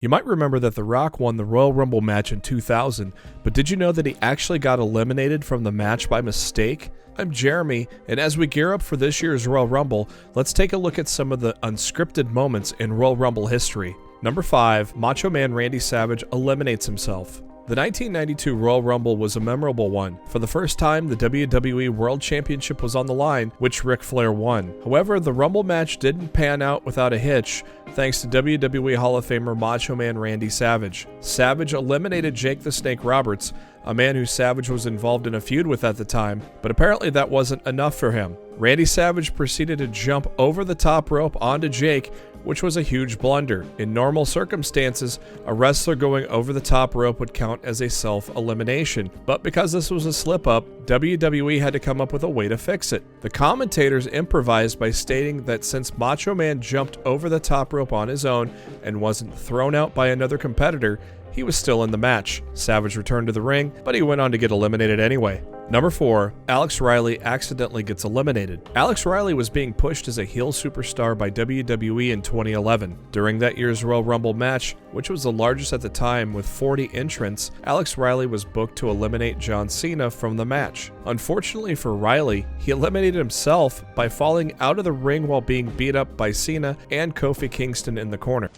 You might remember that The Rock won the Royal Rumble match in 2000, but did you know that he actually got eliminated from the match by mistake? I'm Jeremy, and as we gear up for this year's Royal Rumble, let's take a look at some of the unscripted moments in Royal Rumble history. Number 5. Macho Man Randy Savage eliminates himself. The 1992 Royal Rumble was a memorable one. For the first time, the WWE World Championship was on the line, which Ric Flair won. However, the Rumble match didn't pan out without a hitch, thanks to WWE Hall of Famer Macho Man Randy Savage. Savage eliminated Jake the Snake Roberts, a man who Savage was involved in a feud with at the time, but apparently that wasn't enough for him. Randy Savage proceeded to jump over the top rope onto Jake, which was a huge blunder. In normal circumstances, a wrestler going over the top rope would count as a self-elimination, but because this was a slip-up, WWE had to come up with a way to fix it. The commentators improvised by stating that since Macho Man jumped over the top rope on his own and wasn't thrown out by another competitor, he was still in the match. Savage returned to the ring, but he went on to get eliminated anyway. Number 4. Alex Riley accidentally gets eliminated. Alex Riley was being pushed as a heel superstar by WWE in 2011. During that year's Royal Rumble match, which was the largest at the time with 40 entrants, Alex Riley was booked to eliminate John Cena from the match. Unfortunately for Riley, he eliminated himself by falling out of the ring while being beat up by Cena and Kofi Kingston in the corner.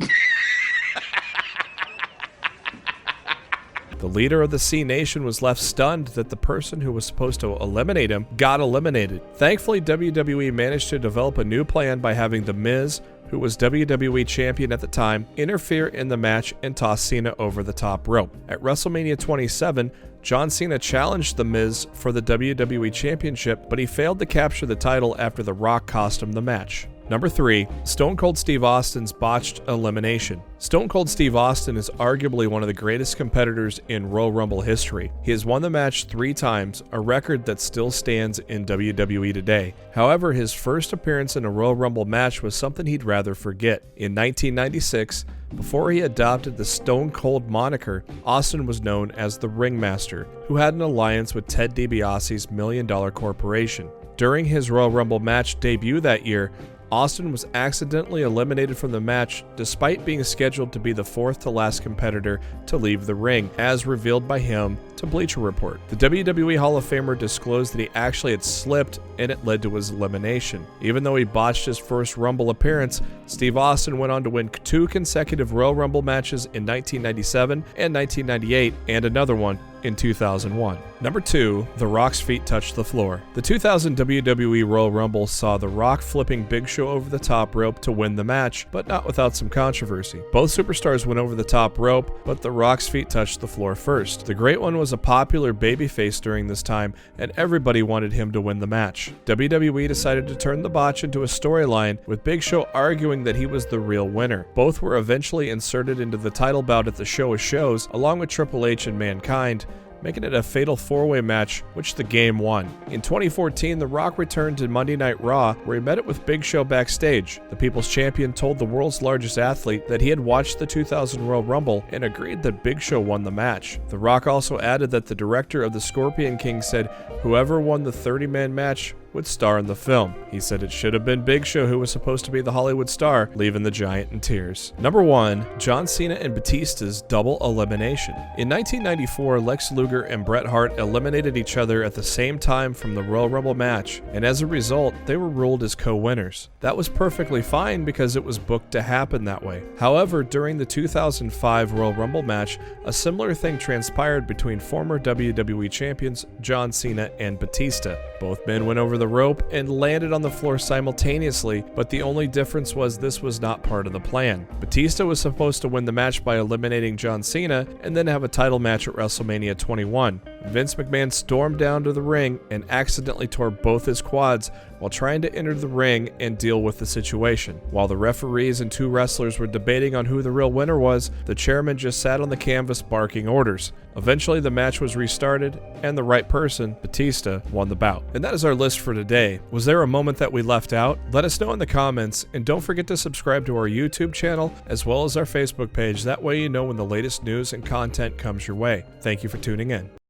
The leader of the C Nation was left stunned that the person who was supposed to eliminate him got eliminated. Thankfully, WWE managed to develop a new plan by having The Miz, who was WWE Champion at the time, interfere in the match and toss Cena over the top rope. At WrestleMania 27, John Cena challenged The Miz for the WWE Championship, but he failed to capture the title after The Rock cost him the match. Number 3. Stone Cold Steve Austin's botched elimination. Stone Cold Steve Austin is arguably one of the greatest competitors in Royal Rumble history. He has won the match 3 times, a record that still stands in WWE today. However, his first appearance in a Royal Rumble match was something he'd rather forget. In 1996, before he adopted the Stone Cold moniker, Austin was known as the Ringmaster, who had an alliance with Ted DiBiase's $1 Million Corporation. During his Royal Rumble match debut that year, Austin was accidentally eliminated from the match despite being scheduled to be the 4th to last competitor to leave the ring, as revealed by him to Bleacher Report. The WWE Hall of Famer disclosed that he actually had slipped and it led to his elimination. Even though he botched his first Rumble appearance, Steve Austin went on to win 2 consecutive Royal Rumble matches in 1997 and 1998 and another one in 2001. Number 2. The Rock's feet touched the floor. The 2000 WWE Royal Rumble saw The Rock flipping Big Show over the top rope to win the match, but not without some controversy. Both superstars went over the top rope, but The Rock's feet touched the floor first. The Great One was a popular babyface during this time, and everybody wanted him to win the match. WWE decided to turn the botch into a storyline, with Big Show arguing that he was the real winner. Both were eventually inserted into the title bout at the Show of Shows, along with Triple H and Mankind, making it a fatal 4-way match, which the game won. In 2014, The Rock returned to Monday Night Raw, where he met it with Big Show backstage. The People's Champion told the world's largest athlete that he had watched the 2000 Royal Rumble and agreed that Big Show won the match. The Rock also added that the director of the Scorpion King said whoever won the 30-man match would star in the film. He said it should have been Big Show who was supposed to be the Hollywood star, leaving the Giant in tears. Number 1. John Cena and Batistas double elimination. In 1994, Lex Luger and Bret Hart eliminated each other at the same time from the Royal Rumble match, and as a result, they were ruled as co-winners. That was perfectly fine because it was booked to happen that way. However, during the 2005 Royal Rumble match, a similar thing transpired between former WWE champions John Cena and Batista. Both men went over the rope and landed on the floor simultaneously, but the only difference was this was not part of the plan. Batista was supposed to win the match by eliminating John Cena and then have a title match at WrestleMania 21. Vince McMahon stormed down to the ring and accidentally tore both his quads while trying to enter the ring and deal with the situation. While the referees and 2 wrestlers were debating on who the real winner was, the chairman just sat on the canvas barking orders. Eventually, the match was restarted, and the right person, Batista, won the bout. And that is our list for today. Was there a moment that we left out? Let us know in the comments, and don't forget to subscribe to our YouTube channel as well as our Facebook page. That way you know when the latest news and content comes your way. Thank you for tuning in.